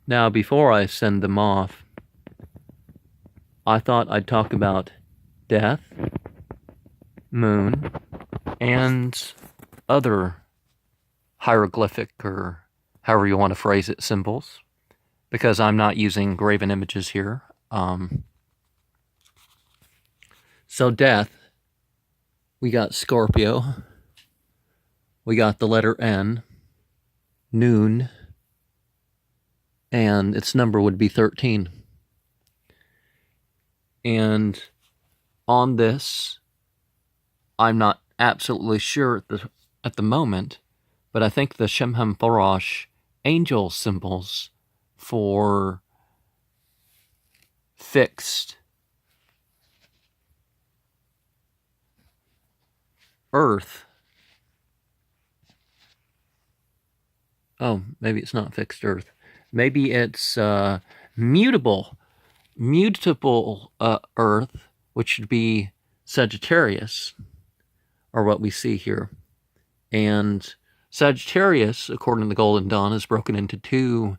Now, before I send them off, I thought I'd talk about death, moon, and other hieroglyphic, or however you want to phrase it, symbols, because I'm not using graven images here. So death, we got Scorpio, we got the letter N, noon, and its number would be 13. And on this, I'm not absolutely sure at the moment, but I think the Shem Ha-Maphorash angel symbols for fixed Earth. Oh, maybe it's not fixed Earth. Maybe it's mutable Earth, which should be Sagittarius, or what we see here. And Sagittarius, according to the Golden Dawn, is broken into two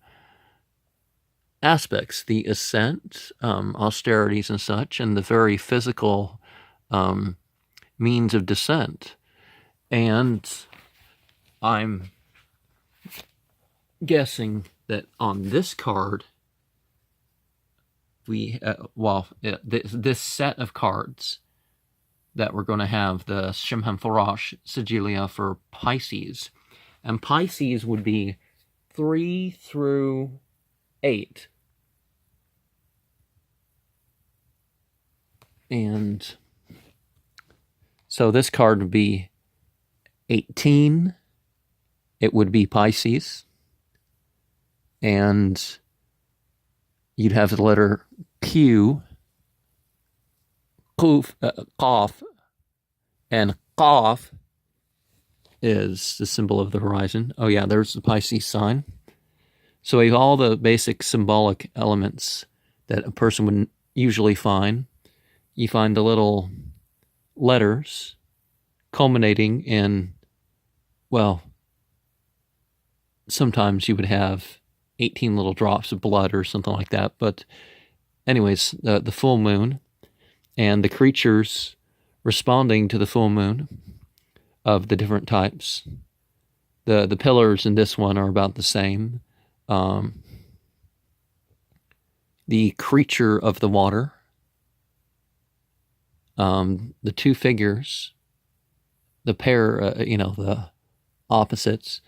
aspects: the ascent, austerities and such, and the very physical means of descent. And I'm guessing that on this card, we this set of cards that we're going to have the Shem Ha-Maphorash Sigilia for Pisces, and Pisces would be 3 through 8. And so this card would be 18. It would be Pisces. And you'd have the letter Q, Qaf, and Qaf is the symbol of the horizon. Oh yeah, there's the Pisces sign. So we have all the basic symbolic elements that a person would usually find. You find the little letters culminating in, well, sometimes you would have 18 little drops of blood or something like that. But anyways, the full moon and the creatures responding to the full moon of the different types. The pillars in this one are about the same. The creature of the water, the two figures, the pair, the opposites.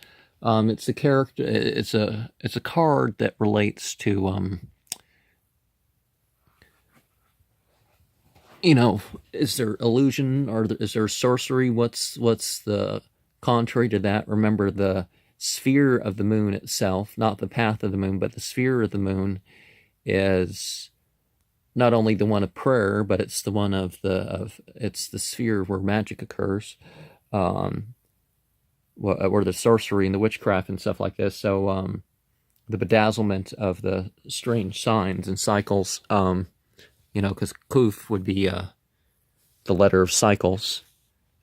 It's a character. It's a card that relates to is there illusion or is there sorcery? What's the contrary to that? Remember, the sphere of the moon itself, not the path of the moon, but the sphere of the moon is not only the one of prayer, but it's the one it's the sphere where magic occurs, where the sorcery and the witchcraft and stuff like this. So the bedazzlement of the strange signs and cycles, because Kuf would be the letter of cycles.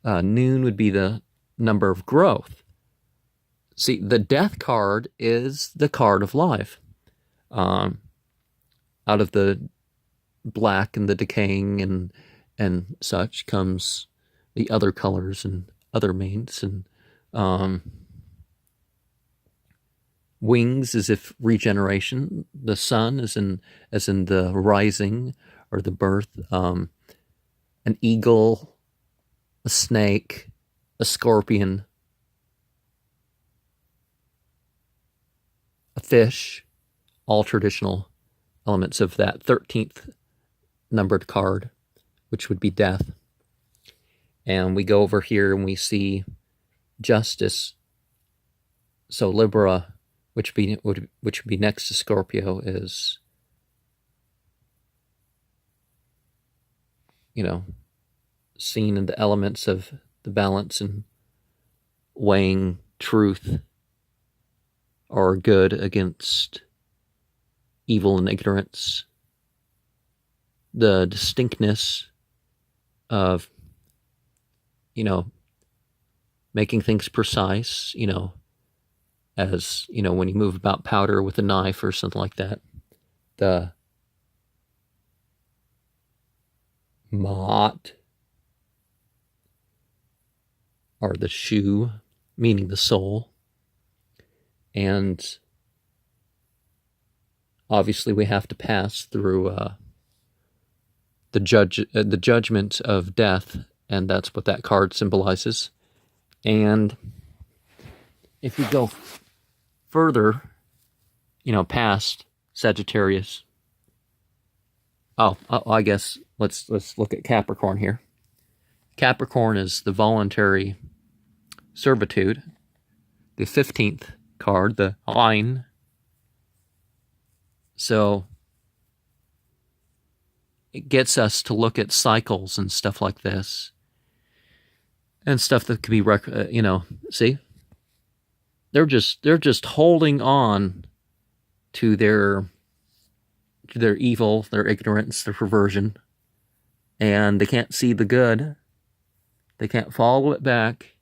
Noon would be the number of growth. See, the death card is the card of life. Out of the black and the decaying and such comes the other colors and other means. And wings as if regeneration. The sun as in the rising or the birth. An eagle, a snake, a scorpion, a fish, all traditional elements of that 13th numbered card, which would be death. And we go over here and we see justice. So Libra, which would be next to Scorpio, is seen in the elements of the balance and weighing truth or good against evil and ignorance. The distinctness of, making things precise, as, you know, when you move about powder with a knife or something like that. The Ma'at, or the Shu, meaning the soul. And obviously we have to pass through the judgment of death, and that's what that card symbolizes. And if we go further, you know, past Sagittarius, I guess let's look at Capricorn here. Capricorn is the voluntary servitude. The 15th card, the Line. So it gets us to look at cycles and stuff like this, and stuff that could be, you know, see, they're just holding on to their evil, their ignorance, their perversion, and they can't see the good. They can't follow it back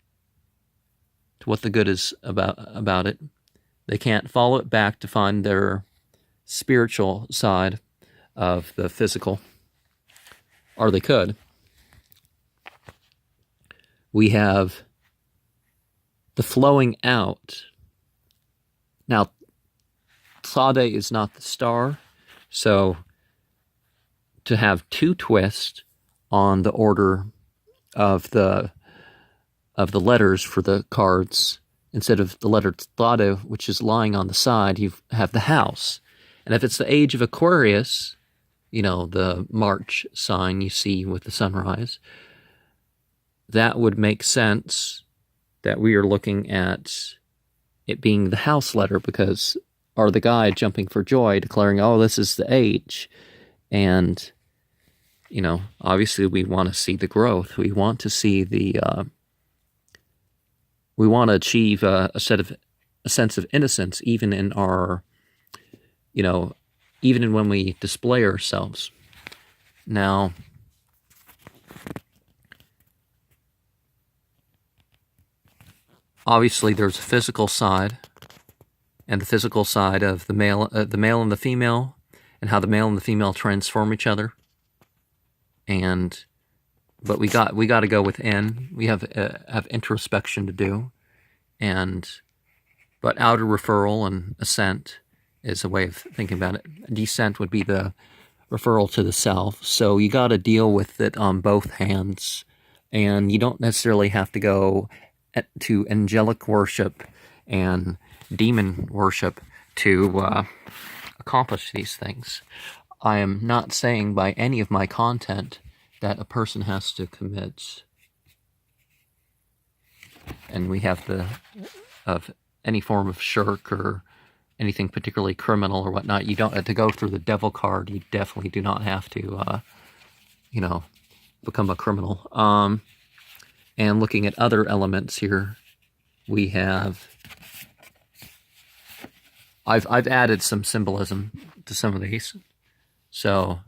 to what the good is about it. They can't follow it back to find their spiritual side of the physical, or they could. We have the flowing out. Now, Sade is not the star, so to have two twists on the order of the letters for the cards, instead of the letter Sade, which is lying on the side, you have the house. And if it's the age of Aquarius, you know, the March sign you see with the sunrise, that would make sense that we are looking at it being the house letter, because, or the guy jumping for joy, declaring, oh, this is the age. And, you know, obviously we want to see the growth. We want to see the, we want to achieve a sense of innocence, even in our, you know, even in when we display ourselves. Now, obviously there's a physical side, and the physical side of the male and the female, and how the male and the female transform each other. But we got to go within. We have introspection to do, but outer referral and ascent is a way of thinking about it. Descent would be the referral to the self. So you got to deal with it on both hands, and you don't necessarily have to go to angelic worship and demon worship to accomplish these things. I am not saying by any of my content that a person has to commit, and we have of any form of shirk or anything particularly criminal or whatnot. You don't have to go through the devil card. You definitely do not have to, you know, become a criminal. And looking at other elements here, we have, I've added some symbolism to some of these. So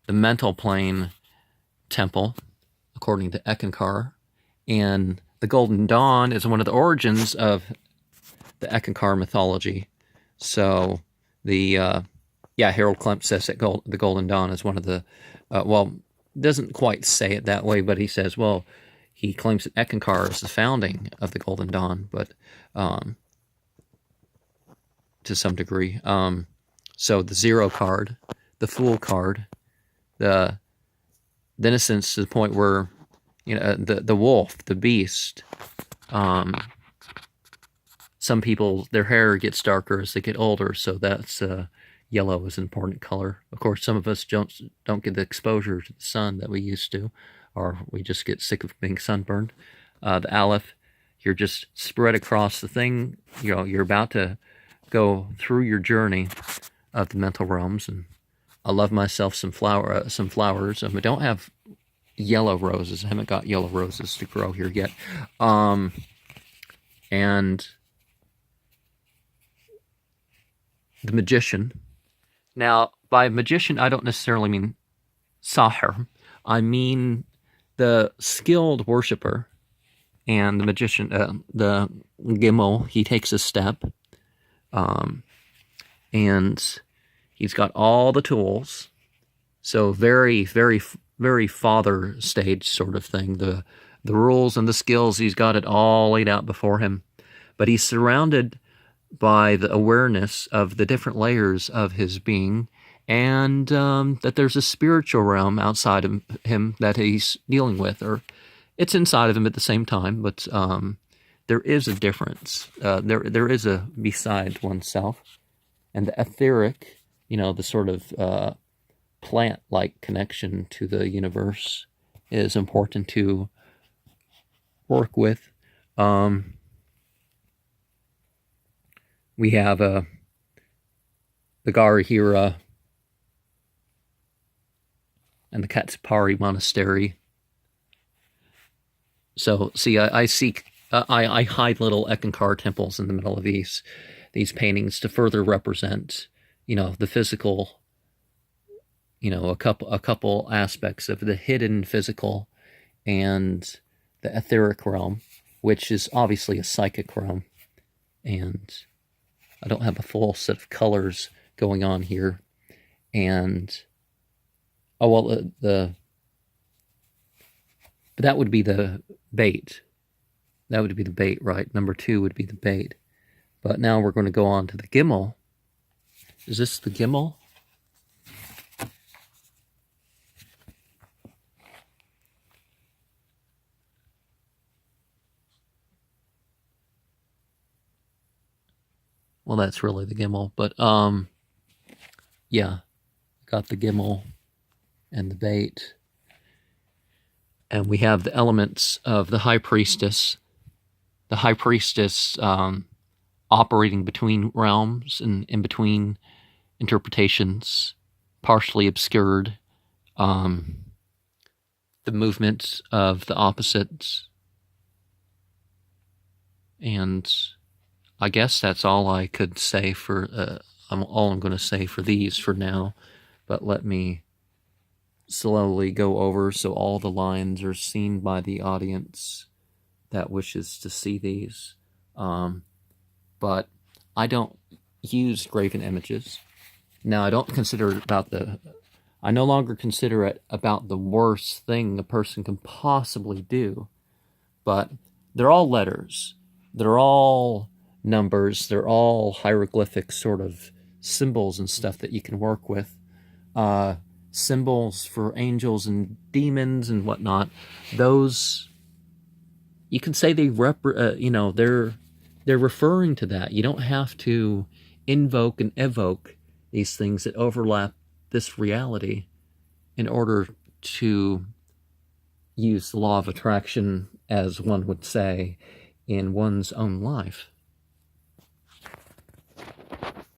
the mental plane temple, according to Ekankar, and the Golden Dawn is one of the origins of the Ekankar mythology. So the Harold Klemp says that the Golden Dawn is one of the doesn't quite say it that way, but he says, well, he claims that Ekankar is the founding of the Golden Dawn, but to some degree. So the Zero card, the Fool card, the innocence to the point where, you know, the wolf, the beast. Some people, their hair gets darker as they get older, so that's yellow is an important color. Of course, some of us don't get the exposure to the sun that we used to, or we just get sick of being sunburned. The Aleph, you're just spread across the thing. You know, you're about to go through your journey of the mental realms, and I love myself some flowers. I don't have yellow roses. I haven't got yellow roses to grow here yet. And the magician. Now, by magician, I don't necessarily mean sahir. I mean the skilled worshiper. And the magician, the Gimel, he takes a step, And he's got all the tools. So very, very, very father stage sort of thing. The rules and the skills, he's got it all laid out before him. But he's surrounded by the awareness of the different layers of his being, and that there's a spiritual realm outside of him that he's dealing with, or it's inside of him at the same time, but there is a difference. There is a beside oneself. And the etheric, the sort of plant-like connection to the universe is important to work with. We have the Garahira and the Katsipari Monastery. So, see, I hide little Ekankar temples in the middle of these paintings to further represent, the physical, a couple aspects of the hidden physical and the etheric realm, which is obviously a psychic realm. And I don't have a full set of colors going on here. And, but that would be the bait. That would be the bait, right? Number 2 would be the bait. But now we're going to go on to the Gimel. Is this the Gimel? Well, that's really the Gimel, but yeah, got the Gimel and the bait. And we have the elements of the High Priestess. The High Priestess operating between realms and in between interpretations, partially obscured. The movement of the opposites. And I guess that's all I could say for, all I'm going to say for these for now. But let me slowly go over so all the lines are seen by the audience that wishes to see these. But I don't use graven images. Now, I don't consider it I no longer consider it about the worst thing a person can possibly do. But they're all letters. They're all numbers. They're all hieroglyphic sort of symbols and stuff that you can work with. Symbols for angels and demons and whatnot. Those, you can say they're referring to that. You don't have to invoke and evoke these things that overlap this reality in order to use the law of attraction, as one would say, in one's own life.